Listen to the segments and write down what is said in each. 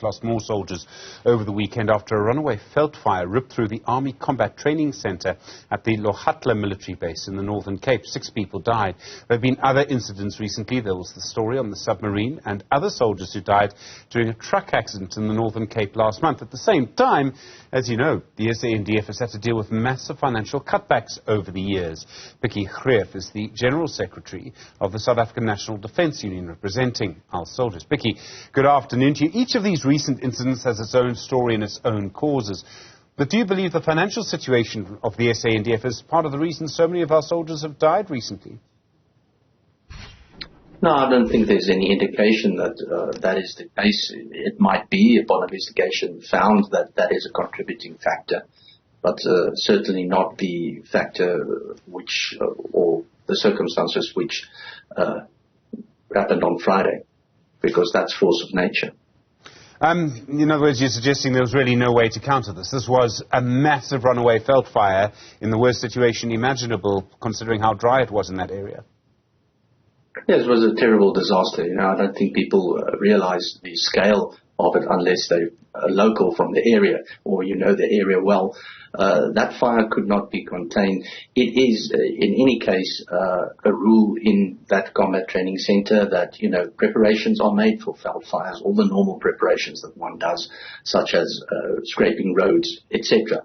We've lost more soldiers over the weekend after a runaway felt fire ripped through the Army Combat Training Centre at the Lohatla military base in the Northern Cape. 6 people died. There have been other incidents recently. There was the story on the submarine and other soldiers who died during a truck accident in the Northern Cape last month. At the same time, as you know, the SANDF has had to deal with massive financial cutbacks over the years. Pikkie Greeff is the General Secretary of the South African National Defence Union, representing our soldiers. Pikkie, good afternoon to you. Each of these recent incidents has its own story and its own causes. But do you believe the financial situation of the SANDF is part of the reason so many of our soldiers have died recently? No, I don't think there's any indication that that is the case. It might be, upon investigation, found that that is a contributing factor, but certainly not the factor which, or the circumstances which happened on Friday, because that's force of nature. In other words, you're suggesting there was really no way to counter this. This was a massive runaway veld fire in the worst situation imaginable, considering how dry it was in that area. Yes, it was a terrible disaster. I don't think people realize the scale of it unless they're local from the area or the area well. That fire could not be contained. It is, in any case, a rule in that combat training center that, preparations are made for veld fires, all the normal preparations that one does, such as scraping roads, etc.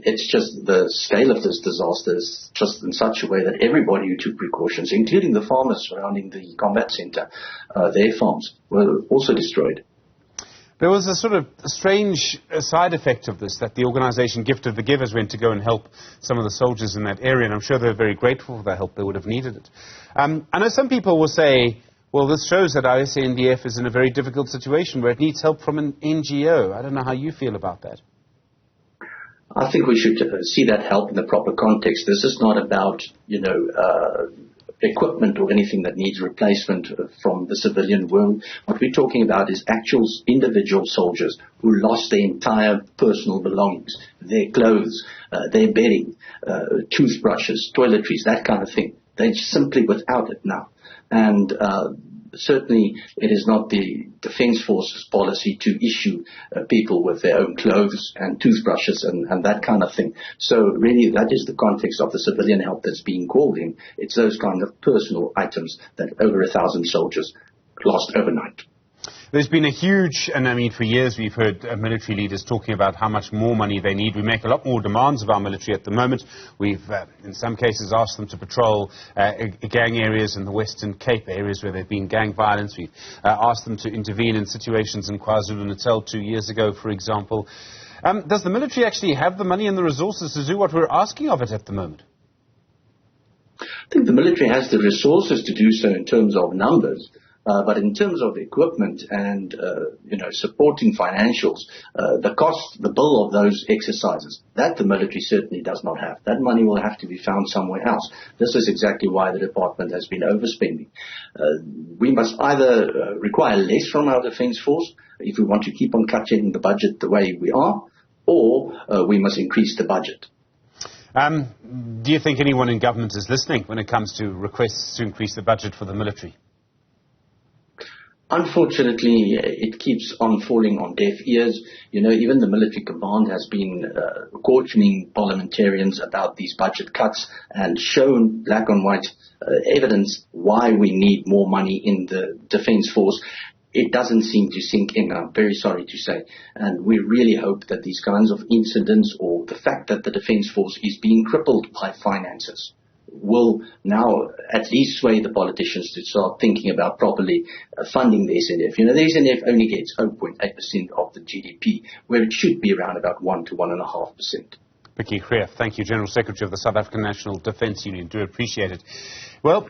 It's just the scale of this disaster is just in such a way that everybody who took precautions, including the farmers surrounding the combat center, their farms were also destroyed. There was a sort of strange side effect of this, that the organisation Gift of the Givers went to go and help some of the soldiers in that area, and I'm sure they're very grateful for the help. They would have needed it. I know some people will say, well, this shows that our SANDF is in a very difficult situation where it needs help from an NGO. I don't know how you feel about that. I think we should see that help in the proper context. This is not about, equipment or anything that needs replacement from the civilian world. What we're talking about is actual individual soldiers who lost their entire personal belongings, their clothes, their bedding, toothbrushes, toiletries, that kind of thing. They're simply without it now. And certainly it is not the Defence Force's policy to issue people with their own clothes and toothbrushes and that kind of thing. So really that is the context of the civilian help that's being called in. It's those kind of personal items that over 1,000 soldiers lost overnight. There's been a huge, and I mean for years we've heard military leaders talking about how much more money they need. We make a lot more demands of our military at the moment. We've in some cases asked them to patrol gang areas in the Western Cape, areas where there's been gang violence. We've asked them to intervene in situations in KwaZulu-Natal 2 years ago, for example. Does the military actually have the money and the resources to do what we're asking of it at the moment? I think the military has the resources to do so in terms of numbers. But in terms of equipment and, supporting financials, the cost, the bill of those exercises, that the military certainly does not have. That money will have to be found somewhere else. This is exactly why the department has been overspending. We must either require less from our Defence Force if we want to keep on cutting the budget the way we are, or we must increase the budget. Do you think anyone in government is listening when it comes to requests to increase the budget for the military? Unfortunately, it keeps on falling on deaf ears. Even the military command has been cautioning parliamentarians about these budget cuts and shown black and white evidence why we need more money in the Defence Force. It doesn't seem to sink in, I'm very sorry to say. And we really hope that these kinds of incidents, or the fact that the Defence Force is being crippled by finances, will now at least sway the politicians to start thinking about properly funding the SANDF. The SANDF only gets 0.8% of the GDP, where it should be around about 1 to 1.5%. Pikkie Greeff, thank you, General Secretary of the South African National Defence Union. Do appreciate it. Well,